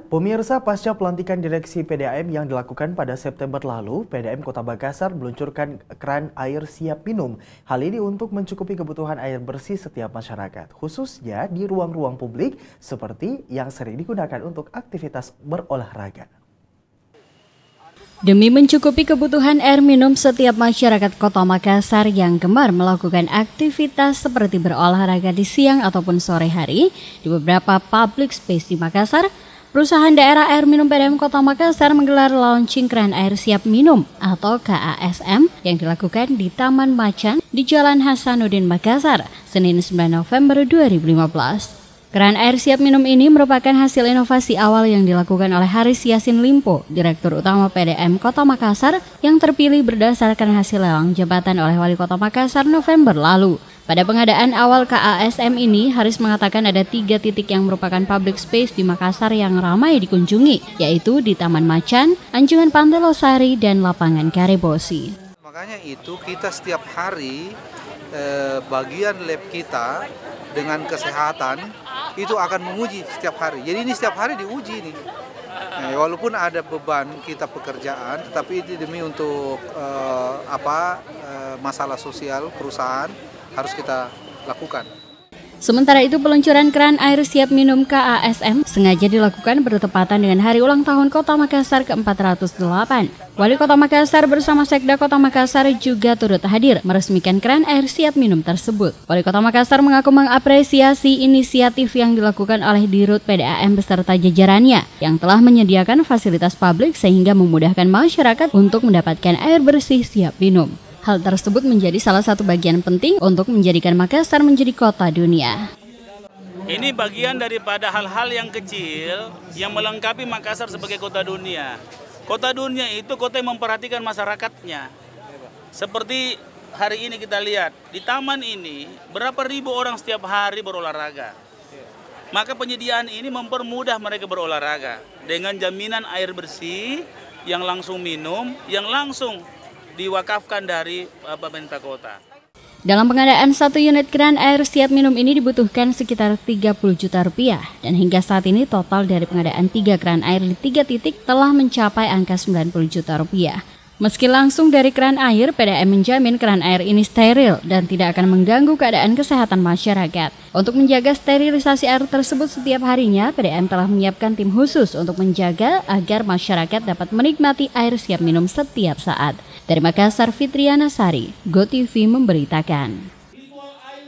Pemirsa, pasca pelantikan direksi PDAM yang dilakukan pada September lalu, PDAM Kota Makassar meluncurkan keran air siap minum. Hal ini untuk mencukupi kebutuhan air bersih setiap masyarakat, khususnya di ruang-ruang publik seperti yang sering digunakan untuk aktivitas berolahraga. Demi mencukupi kebutuhan air minum setiap masyarakat Kota Makassar yang gemar melakukan aktivitas seperti berolahraga di siang ataupun sore hari di beberapa public space di Makassar, perusahaan daerah air minum PDAM Kota Makassar menggelar launching keran air siap minum atau KASM yang dilakukan di Taman Macan di Jalan Hasanuddin Makassar, Senin 9 November 2015. Keran air siap minum ini merupakan hasil inovasi awal yang dilakukan oleh Haris Yassin Limpo, Direktur Utama PDAM Kota Makassar yang terpilih berdasarkan hasil lelang jabatan oleh Wali Kota Makassar November lalu. Pada pengadaan awal KASM ini, Haris mengatakan ada 3 titik yang merupakan public space di Makassar yang ramai dikunjungi, yaitu di Taman Macan, Anjungan Pantai Losari, dan Lapangan Karebosi. Makanya itu kita setiap hari bagian lab kita dengan kesehatan itu akan menguji setiap hari. Jadi ini setiap hari diuji nih. Nah, walaupun ada beban kita pekerjaan, tetapi itu demi untuk masalah sosial perusahaan harus kita lakukan. Sementara itu, peluncuran keran air siap minum KASM sengaja dilakukan bertepatan dengan hari ulang tahun Kota Makassar ke-408. Wali Kota Makassar bersama Sekda Kota Makassar juga turut hadir meresmikan keran air siap minum tersebut. Wali Kota Makassar mengaku mengapresiasi inisiatif yang dilakukan oleh Dirut PDAM beserta jajarannya yang telah menyediakan fasilitas publik sehingga memudahkan masyarakat untuk mendapatkan air bersih siap minum. Hal tersebut menjadi salah satu bagian penting untuk menjadikan Makassar menjadi kota dunia. Ini bagian daripada hal-hal yang kecil yang melengkapi Makassar sebagai kota dunia. Kota dunia itu kota yang memperhatikan masyarakatnya. Seperti hari ini kita lihat, di taman ini berapa ribu orang setiap hari berolahraga. Maka penyediaan ini mempermudah mereka berolahraga dengan jaminan air bersih yang langsung minum, yang langsung diwakafkan dari pemerintah kota. Dalam pengadaan 1 unit keran air siap minum ini dibutuhkan sekitar 30 juta rupiah dan hingga saat ini total dari pengadaan 3 keran air di 3 titik telah mencapai angka 90 juta rupiah. Meski langsung dari keran air, PDAM menjamin keran air ini steril dan tidak akan mengganggu keadaan kesehatan masyarakat. Untuk menjaga sterilisasi air tersebut setiap harinya, PDAM telah menyiapkan tim khusus untuk menjaga agar masyarakat dapat menikmati air siap minum setiap saat. Dari Makassar, Fitriana Sari, GoTV memberitakan.